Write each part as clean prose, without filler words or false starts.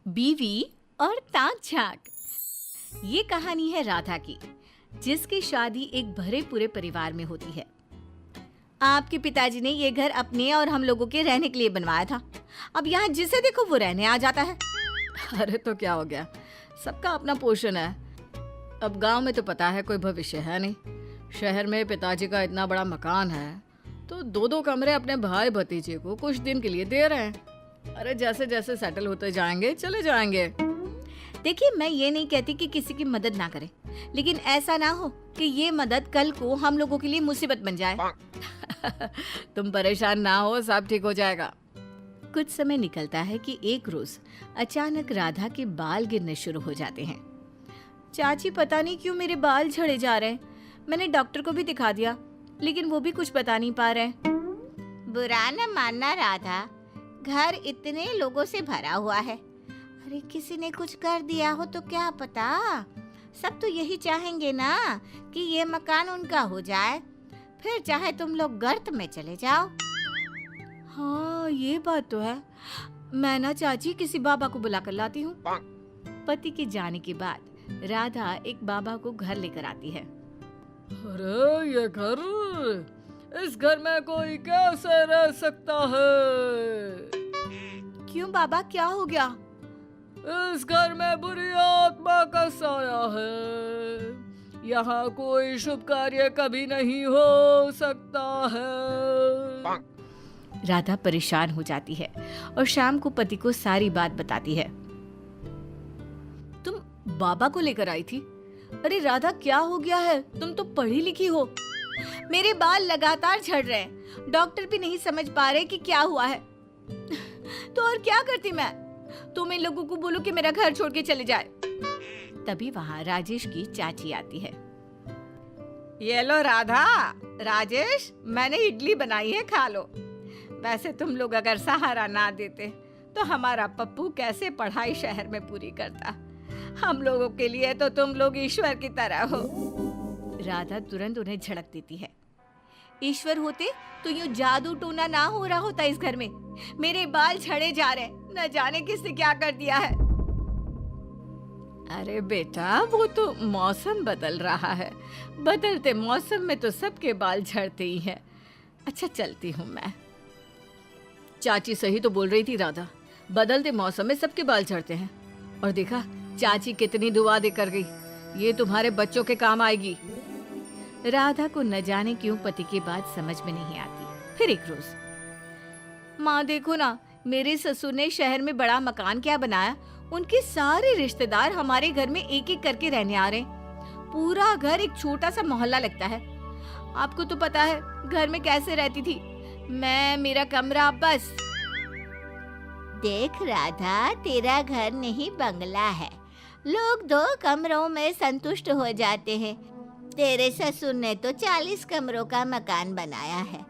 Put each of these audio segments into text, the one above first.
बीवी और ताक झांक। ये कहानी है राधा की, जिसकी शादी एक भरे पूरे परिवार में होती है। आपके पिताजी ने ये घर अपने और हम लोगों के रहने के लिए बनवाया था। अब यहाँ जिसे देखो वो रहने आ जाता है। अरे तो क्या हो गया, सबका अपना पोर्शन है। अब गांव में तो पता है कोई भविष्य है नहीं। शहर में पिताजी का इतना बड़ा मकान है तो दो दो कमरे अपने भाई भतीजे को कुछ दिन के लिए दे रहे हैं। अरे जैसे जैसे सेटल होते जाएंगे चले जाएंगे। देखिए, मैं ये नहीं कहती कि किसी की मदद ना करें, लेकिन ऐसा ना हो कि ये मदद कल को हम लोगों के लिए मुसीबत बन जाए। तुम परेशान ना हो, सब ठीक हो जाएगा। कुछ समय निकलता है कि एक रोज अचानक राधा के बाल गिरने शुरू हो जाते हैं। चाची, पता नहीं क्यों मेरे बाल झड़े जा रहे हैं। मैंने डॉक्टर को भी दिखा दिया, लेकिन वो भी कुछ बता नहीं पा रहे। बुरा न मानना राधा, घर इतने लोगों से भरा हुआ है। अरे किसी ने कुछ कर दिया हो तो क्या पता। सब तो यही चाहेंगे ना कि ये मकान उनका हो जाए, फिर चाहे तुम लोग गर्त में चले जाओ। हाँ, ये बात तो है। मैं ना चाची किसी बाबा को बुला कर लाती हूँ। पति के जाने के बाद राधा एक बाबा को घर लेकर आती है। अरे ये घर, इस घर में कोई कैसे रह सकता है? क्यों बाबा, क्या हो गया? इस घर में बुरी आत्मा का साया है। यहाँ कोई शुभ कार्य कभी नहीं हो सकता है। राधा परेशान हो जाती है और शाम को पति को सारी बात बताती है। तुम बाबा को लेकर आई थी? अरे राधा, क्या हो गया है? तुम तो पढ़ी लिखी हो। मेरे बाल लगातार झड़ रहे हैं, डॉक्टर भी नहीं समझ पा रहे कि क्या हुआ है। तो और क्या करती मैं? तुम इन लोगों को बोलो कि मेरा घर छोड़ के चले जाए। तभी वहाँ राजेश की चाची आती है। ये लो राधा, राजेश, मैंने इडली बनाई है, खा लो। वैसे तुम लोग अगर सहारा ना देते तो हमारा पप्पू कैसे पढ़ाई शहर में पूरी करता। हम लोगों के लिए तो तुम लोग ईश्वर की तरह हो। राधा तुरंत उन्हें झड़क देती है। ईश्वर होते तो यूं जादू टोना ना हो रहा होता इस घर में। मेरे बाल झड़े जा रहे, न जाने किसने क्या कर दिया है। अरे बेटा, वो तो मौसम बदल रहा है। बदलते मौसम में तो सबके बाल झड़ते ही हैं। अच्छा, चलती हूँ मैं। चाची सही तो बोल रही थी राधा, बदलते मौसम में सबके बाल झड़ते हैं। और देखा चाची कितनी दुआ देकर गई, ये तुम्हारे बच्चों के काम आएगी। राधा को न जाने क्यों पति की बात समझ में नहीं आती। फिर एक रोज, माँ देखो ना, मेरे ससुर ने शहर में बड़ा मकान क्या बनाया। उनके सारे रिश्तेदार हमारे घर में एक एक करके रहने आ रहे हैं। पूरा घर एक छोटा सा मोहल्ला लगता है। आपको तो पता है घर में कैसे रहती थी मैं, मेरा कमरा बस। देख राधा, तेरा घर नहीं बंगला है। लोग 2 कमरों में संतुष्ट हो जाते हैं। तेरे ससुर ने तो 40 कमरों का मकान बनाया है।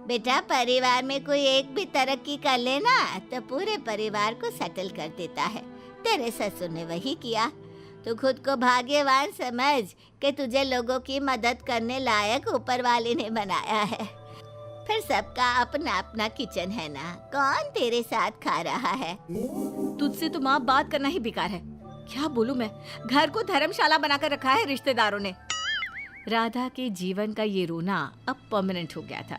बेटा, परिवार में कोई एक भी तरक्की कर लेना तो पूरे परिवार को सेटल कर देता है। तेरे ससुर ने वही किया। तू खुद को भाग्यवान समझ कि तुझे लोगों की मदद करने लायक ऊपर वाले ने बनाया है। फिर सबका अपना अपना किचन है ना, कौन तेरे साथ खा रहा है? तुझसे तो माँ बात करना ही बेकार है। क्या बोलूं मैं, घर को धर्मशाला बनाकर रखा है रिश्तेदारों ने। राधा के जीवन का ये रोना अब परमानेंट हो गया था।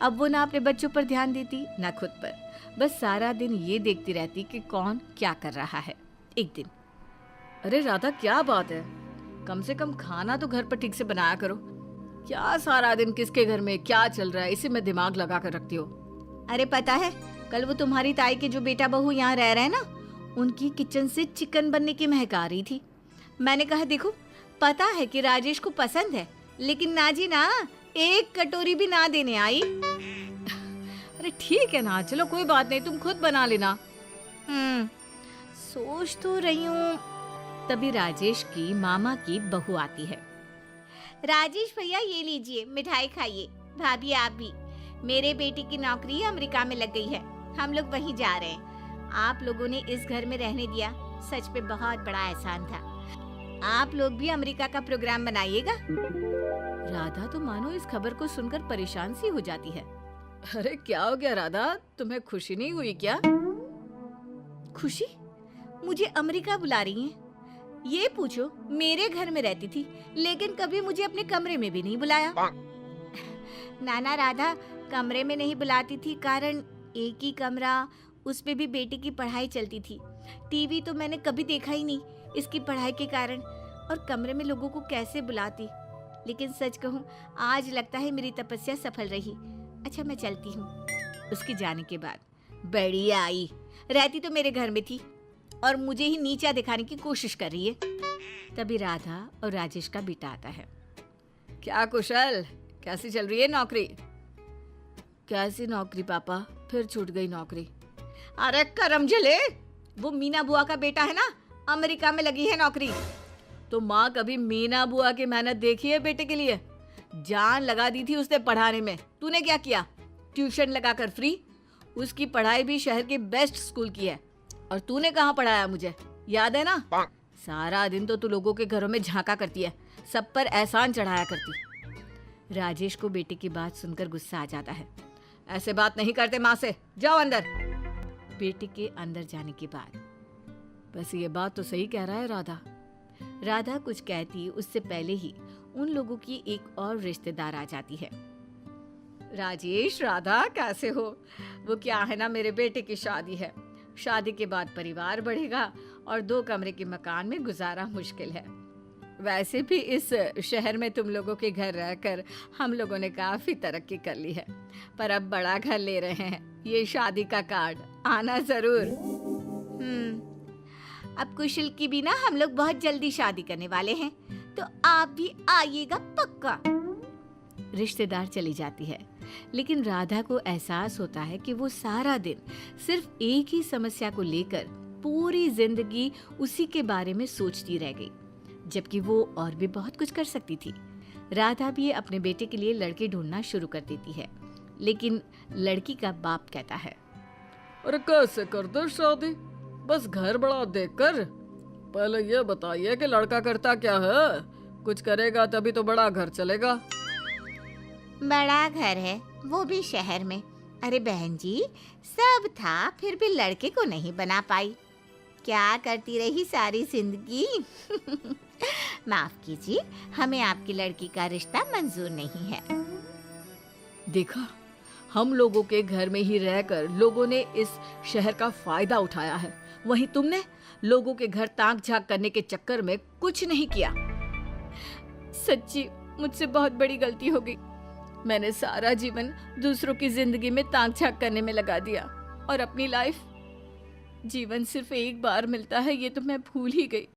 अब वो ना अपने बच्चों पर ध्यान देती ना खुद पर, बस सारा दिन ये देखती रहती कि कौन क्या कर रहा है। एक दिन, अरे राधा, क्या बात है? कम से कम खाना तो घर पर ठीक से बनाया करो। क्या सारा दिन किसके घर में क्या चल रहा है, इसी में दिमाग लगा कर रखती हो। अरे पता है, कल वो तुम्हारी ताई के जो बेटा बहू यहाँ रह रहे हैं ना, उनकी किचन से चिकन बनने की महक आ रही थी। मैंने कहा देखो, पता है कि राजेश को पसंद है, लेकिन ना जी ना, एक कटोरी भी ना देने आई। अरे ठीक है ना, चलो कोई बात नहीं, तुम खुद बना लेना। सोच तो रही हूँ। तभी राजेश की मामा की बहू आती है। राजेश भैया, ये लीजिए, मिठाई खाइए। भाभी आप भी। मेरे बेटी की नौकरी अमेरिका में लग गई है, हम लोग वहीं जा रहे हैं। आप लोगों ने इस घर में रहने दिया, सच पे बहुत बड़ा एहसान था। आप लोग भी अमेरिका का प्रोग्राम बनाइएगा। राधा तो मानो इस खबर को सुनकर परेशान सी हो जाती है। अरे क्या हो गया राधा, तुम्हें खुशी नहीं हुई क्या? खुशी? मुझे अमेरिका बुला रही हैं। ये पूछो, मेरे घर में रहती थी लेकिन कभी मुझे अपने कमरे में भी नहीं बुलाया। नाना राधा कमरे में नहीं बुलाती थी कारण एक ही कमरा, उस पे भी बेटी की पढ़ाई चलती थी। टीवी तो मैंने कभी देखा ही नहीं इसकी पढ़ाई के कारण, और कमरे में लोगों को कैसे बुलाती। लेकिन सच कहूँ आज लगता है मेरी तपस्या सफल रही। अच्छा मैं चलती हूँ। उसके जाने के बाद बढ़िया आई, रहती तो मेरे घर में थी और मुझे ही नीचा दिखाने की कोशिश कर रही है। तभी राधा और राजेश का बेटा आता है। क्या कुशल, कैसी चल रही है नौकरी? कैसी नौकरी पापा, फिर छूट गई नौकरी। अरे करम जले, वो मीना बुआ का बेटा है ना, अमेरिका में लगी है नौकरी। तो माँ कभी मीना बुआ की मेहनत देखी है बेटे के लिए? जान लगा दी थी उसने पढ़ाने में, तूने क्या किया? ट्यूशन लगाकर फ्री। उसकी पढ़ाई भी शहर के बेस्ट स्कूल की है, और तूने कहाँ पढ़ाया मुझे, याद है ना? सारा दिन तो तू लोगों के घरों में झांका करती है, सब पर एहसान चढ़ाया करती। राजेश को बेटे की बात सुनकर गुस्सा आ जाता है। ऐसे बात नहीं करते माँ से, जाओ अंदर। बेटे के अंदर जाने के बाद, बस ये बात तो सही कह रहा है राधा। राधा कुछ कहती उससे पहले ही उन लोगों की एक और रिश्तेदार आ जाती है। राजेश, राधा कैसे हो? वो क्या है ना, मेरे बेटे की शादी है। शादी के बाद परिवार बढ़ेगा और 2 कमरे के मकान में गुजारा मुश्किल है। वैसे भी इस शहर में तुम लोगों के घर रहकर हम लोगों ने काफी तरक्की कर ली है, पर अब बड़ा घर ले रहे हैं। ये शादी का कार्ड, आना जरूर। अब कुशल की भी ना हम लोग बहुत जल्दी शादी करने वाले हैं, तो आप भी आइएगा पक्का। रिश्तेदार चली जाती है, लेकिन राधा को एहसास होता है कि वो सारा दिन सिर्फ एक ही समस्या को लेकर पूरी जिंदगी उसी के बारे में सोचती रह गई, जबकि वो और भी बहुत कुछ कर सकती थी। राधा भी अपने बेटे के लिए लड़के ढूंढना शुरू कर देती है, लेकिन लड़की का बाप कहता है, अरे कैसे कर दो शादी, बस घर बड़ा देखकर। पहले ये बताइए कि लड़का करता क्या है, कुछ करेगा तभी तो बड़ा घर चलेगा। बड़ा घर है, वो भी शहर में। अरे बहन जी, सब था फिर भी लड़के को नहीं बना पाई। क्या करती रही सारी जिंदगी। माफ कीजिए, हमें आपकी लड़की का रिश्ता मंजूर नहीं है। देखा, हम लोगों के घर में ही रहकर लोगों ने इस शहर का फायदा उठाया है, वहीं तुमने लोगों के घर ताक झांक करने के चक्कर में कुछ नहीं किया। सच्ची मुझसे बहुत बड़ी गलती हो गई। मैंने सारा जीवन दूसरों की जिंदगी में ताक झांक करने में लगा दिया, और अपनी लाइफ, जीवन सिर्फ एक बार मिलता है ये तो मैं भूल ही गई।